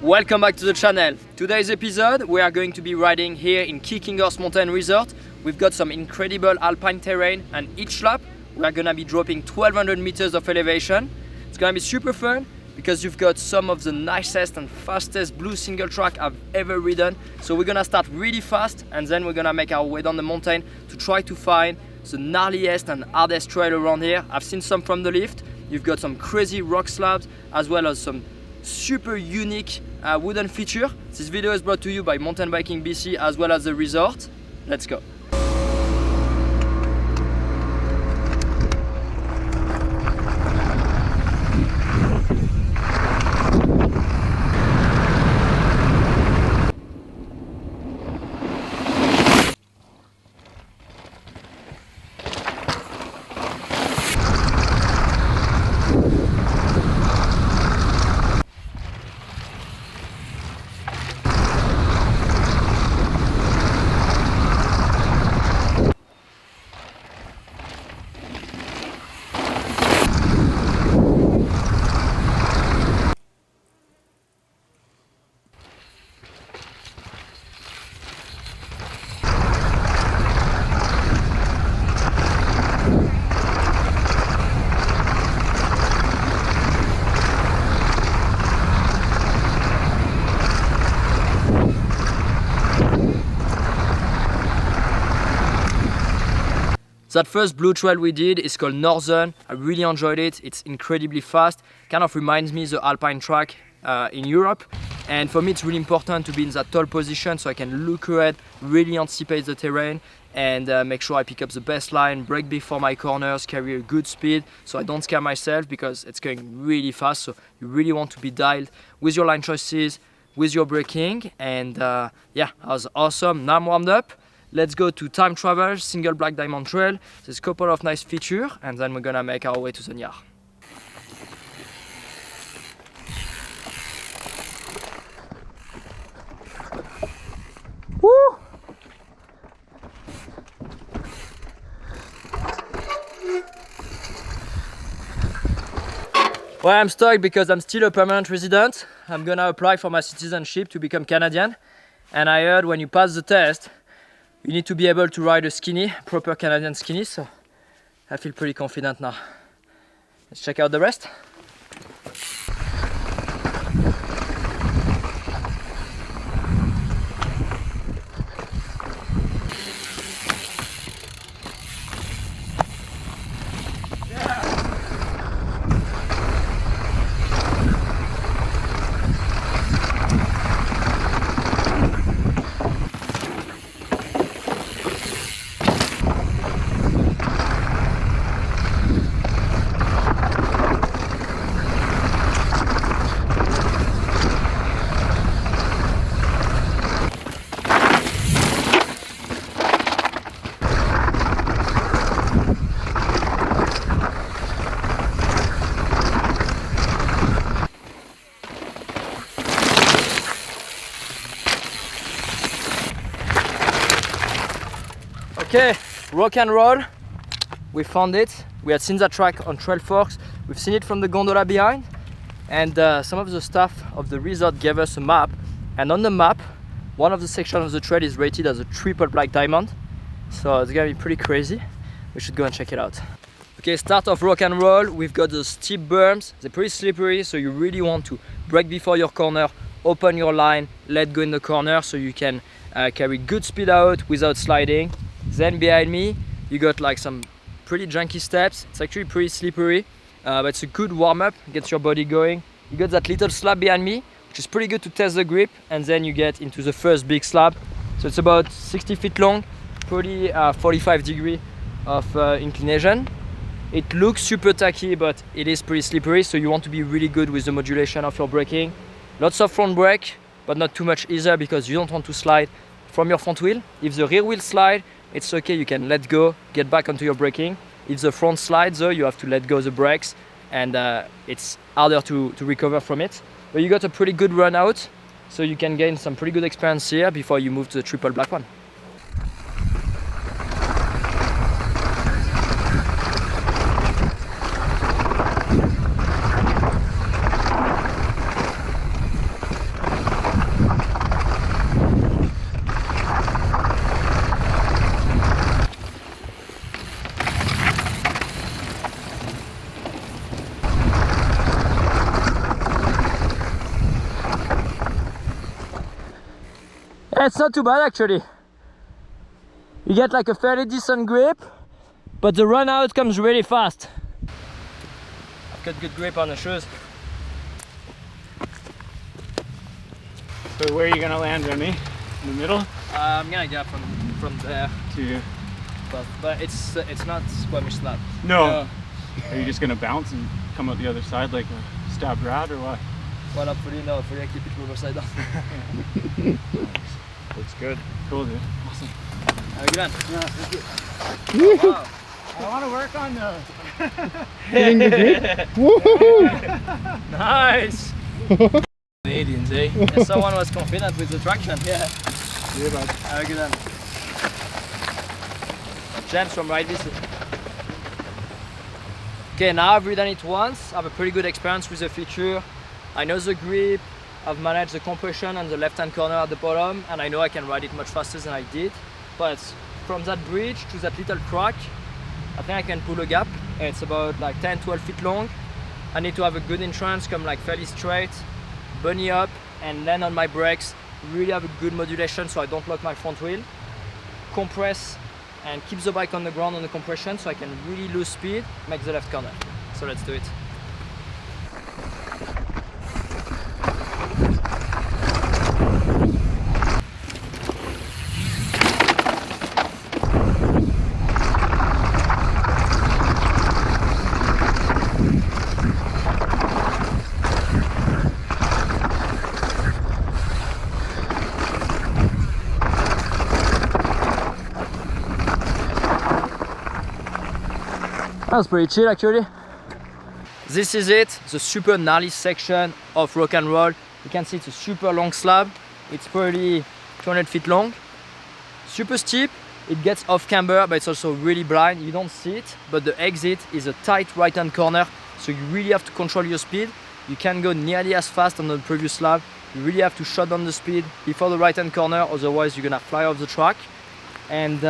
Welcome back to the channel. Today's episode we are going to be riding here in Kicking Horse Mountain Resort. We've got some incredible alpine terrain and each lap we are gonna be dropping 1200 meters of elevation. It's gonna be super fun because you've got some of the nicest and fastest blue single track I've ever ridden. So we're gonna start really fast and then we're gonna make our way down the mountain to try to find the gnarliest and hardest trail around here. I've seen some from the lift. You've got some crazy rock slabs as well as some super unique wooden feature. This video is brought to you by Mountain Biking BC as well as the resort. Let's go. That first blue trail we did is called Norzen. I really enjoyed it. It's incredibly fast. Kind of reminds me of the alpine track in Europe. And for me, it's really important to be in that tall position so I can look ahead, really anticipate the terrain, and make sure I pick up the best line, brake before my corners, carry a good speed so I don't scare myself because it's going really fast. So you really want to be dialed with your line choices, with your braking. And yeah, that was awesome. Now I'm warmed up. Let's go to time travel, single black diamond trail. There's a couple of nice features and then we're gonna make our way to the Nyar. Woo! Well, I'm stuck because I'm still a permanent resident. I'm gonna apply for my citizenship to become Canadian. And I heard when you pass the test, you need to be able to ride a skinny, proper Canadian skinny, so I feel pretty confident now. Let's check out the rest. Okay, rock and roll, we found it. We had seen that track on Trail Forks. We've seen it from the gondola behind. And some of the staff of the resort gave us a map. And on the map, one of the sections of the trail is rated as a triple black diamond. So it's gonna be pretty crazy. We should go and check it out. Okay, start of rock and roll. We've got the steep berms. They're pretty slippery, so you really want to brake before your corner, open your line, let go in the corner so you can carry good speed out without sliding. Then behind me, you got like some pretty junky steps. It's actually pretty slippery, but it's a good warm-up, gets your body going. You got that little slab behind me, which is pretty good to test the grip, and then you get into the first big slab. So it's about 60 feet long, pretty 45 degree of inclination. It looks super tacky, but it is pretty slippery, so you want to be really good with the modulation of your braking. Lots of front brake, but not too much either because you don't want to slide from your front wheel. If the rear wheel slide, it's okay, you can let go, get back onto your braking. If the front slides though, you have to let go the brakes and it's harder to recover from it. But you got a pretty good run out, so you can gain some pretty good experience here before you move to the triple black one. It's not too bad actually. You get like a fairly decent grip, but the run out comes really fast. I've got good grip on the shoes. So where are you gonna land, Remy? In the middle? I'm gonna get from there To but it's not squamish slab. no. Are you just gonna bounce and come out the other side like a stabbed rat or what? Well, hopefully no, hopefully I keep it rubber side down. Looks good. Cool, dude. Awesome. Have a good one. Yeah, thank you. Oh, wow. I want to work on the Hitting the grip? Woohoo! Nice! Canadians, eh? Yeah, someone was confident with the traction. Yeah. Yeah, bud. Have a good one. James from Ride This. Okay, now I've ridden it once. I have a pretty good experience with the feature. I know the grip, I've managed the compression and the left-hand corner at the bottom, and I know I can ride it much faster than I did. But from that bridge to that little crack, I think I can pull a gap. It's about like 10-12 feet long. I need to have a good entrance, come like fairly straight, bunny up, and land on my brakes. Really have a good modulation so I don't lock my front wheel. Compress and keep the bike on the ground on the compression so I can really lose speed, make the left corner. So let's do it. That was pretty chill actually. This is it, the super gnarly section of rock and roll. You can see it's a super long slab. It's probably 200 feet long. Super steep, it gets off camber, but it's also really blind. You don't see it, but the exit is a tight right hand corner. So you really have to control your speed. You can't go nearly as fast on the previous slab. You really have to shut down the speed before the right hand corner, otherwise you're gonna fly off the track. And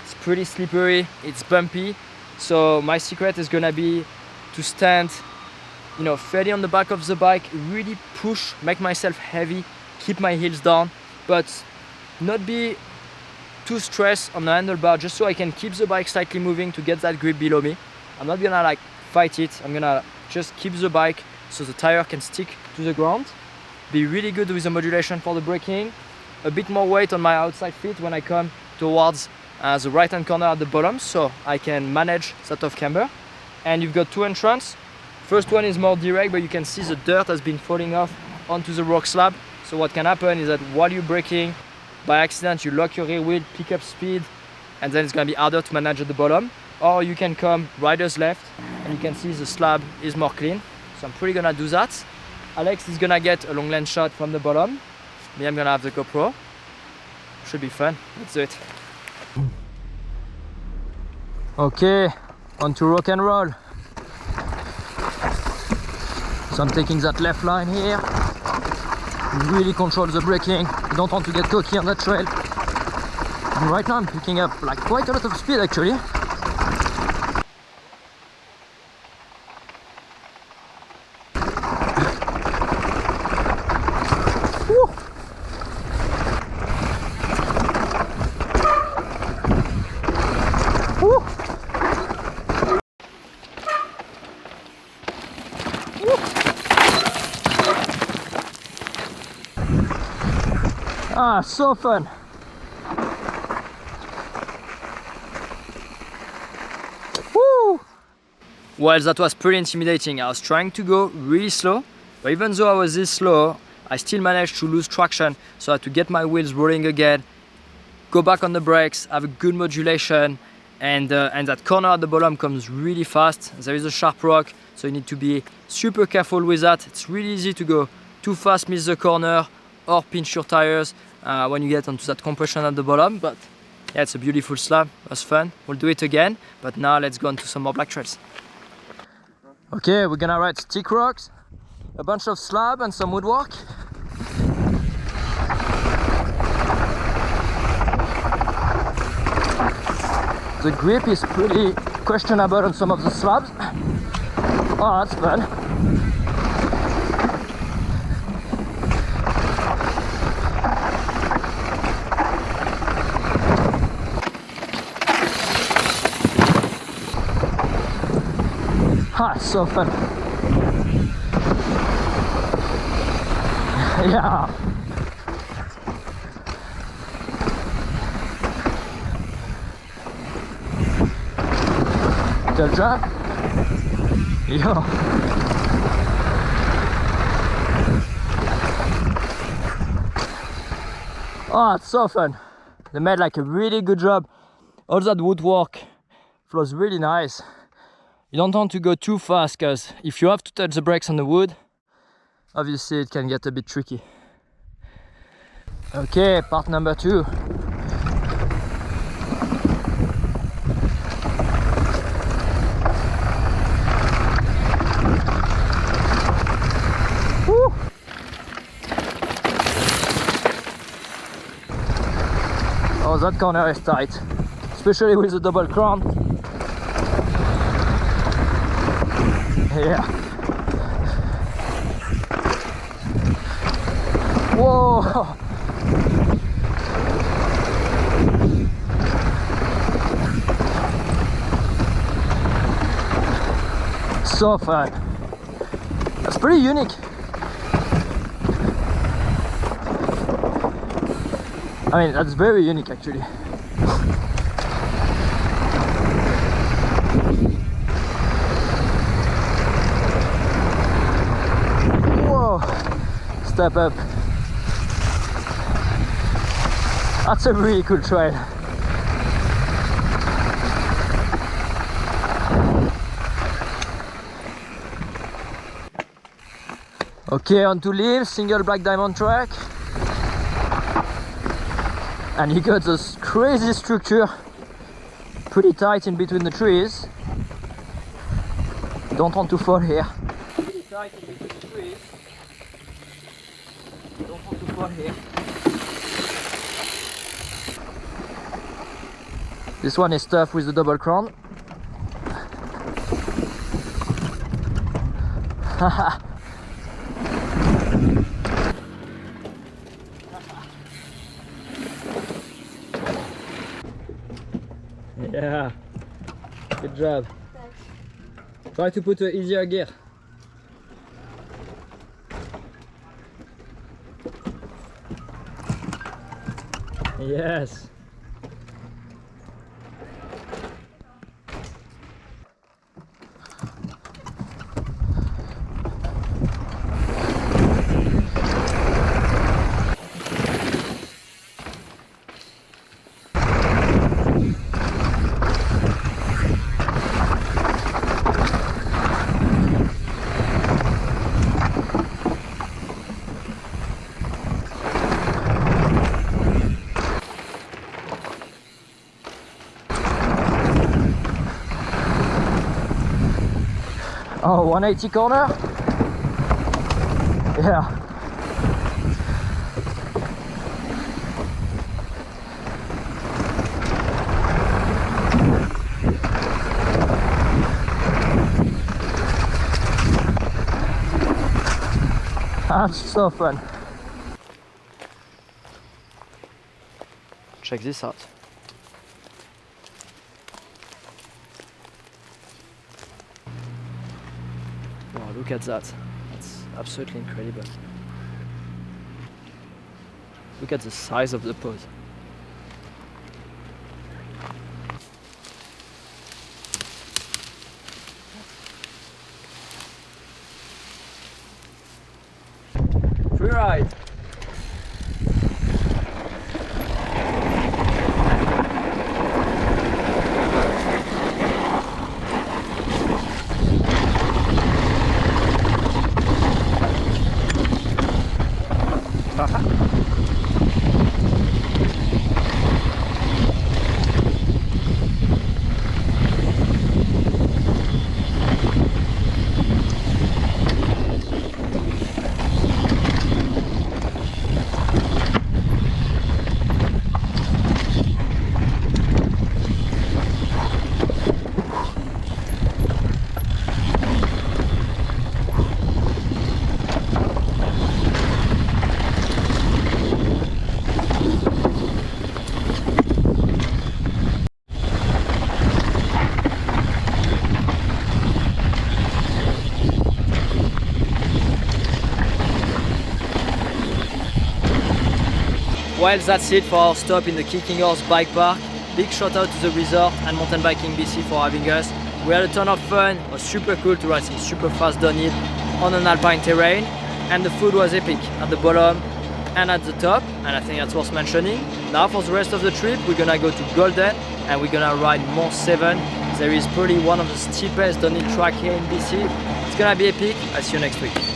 it's pretty slippery, it's bumpy. So my secret is gonna be to stand, you know, fairly on the back of the bike, really push, make myself heavy, keep my heels down, but not be too stressed on the handlebar, just so I can keep the bike slightly moving to get that grip below me. I'm not gonna like fight it, I'm gonna just keep the bike so the tire can stick to the ground. Be really good with the modulation for the braking, a bit more weight on my outside feet when I come towards the right hand corner at the bottom, so I can manage that off camber. And you've got two entrances. First one is more direct, but you can see the dirt has been falling off onto the rock slab. So what can happen is that while you're braking, by accident you lock your rear wheel, pick up speed, and then it's gonna be harder to manage at the bottom. Or you can come rider's left, and you can see the slab is more clean. So I'm pretty gonna do that. Alex is gonna get a long lens shot from the bottom. Me, I'm gonna have the GoPro. Should be fun. Let's do it. Okay, on to rock and roll. So I'm taking that left line here. Really control the braking. You don't want to get cocky on that trail. And right now I'm picking up like quite a lot of speed actually. Ah, so fun! Woo! Well, that was pretty intimidating. I was trying to go really slow, but even though I was this slow, I still managed to lose traction, so I had to get my wheels rolling again, go back on the brakes, have a good modulation, and that corner at the bottom comes really fast. There is a sharp rock, so you need to be super careful with that. It's really easy to go too fast, miss the corner, or pinch your tires when you get onto that compression at the bottom. But yeah, it's a beautiful slab. It was fun. We'll do it again, but now let's go on to some more black trails. Okay, we're gonna ride stick rocks, a bunch of slab and some woodwork. The grip is pretty questionable on some of the slabs. Oh, that's fun. so fun. Yeah. Good job. Yo. Oh, it's so fun. They made like a really good job. All that woodwork flows really nice. You don't want to go too fast because if you have to touch the brakes on the wood, obviously it can get a bit tricky. Okay, part number 2. Woo! Oh, that corner is tight, especially with the double crown. Yeah. Whoa! So fun. That's pretty unique. I mean, that's very unique actually. Whoa! Step up. That's a really cool trail. Okay, on to leave, single black diamond track. And you got this crazy structure, pretty tight in between the trees. Don't want to fall here. Pretty tight in between the trees. Don't want to fall here. This one is tough with the double crown. Haha. Yeah, good job. Try to put an easier gear. Yes. Oh, 180 corner? Yeah. That's so fun. Check this out. Wow, look at that. That's absolutely incredible. Look at the size of the pose. Free ride. Well, that's it for our stop in the Kicking Horse Bike Park. Big shout out to the resort and Mountain Biking BC for having us. We had a ton of fun. It was super cool to ride some super fast downhill on an alpine terrain, and the food was epic at the bottom and at the top, and I think that's worth mentioning. Now for the rest of the trip, we're gonna go to Golden and we're gonna ride Mont 7. There is probably one of the steepest downhill track here in BC. It's gonna be epic. I'll see you next week.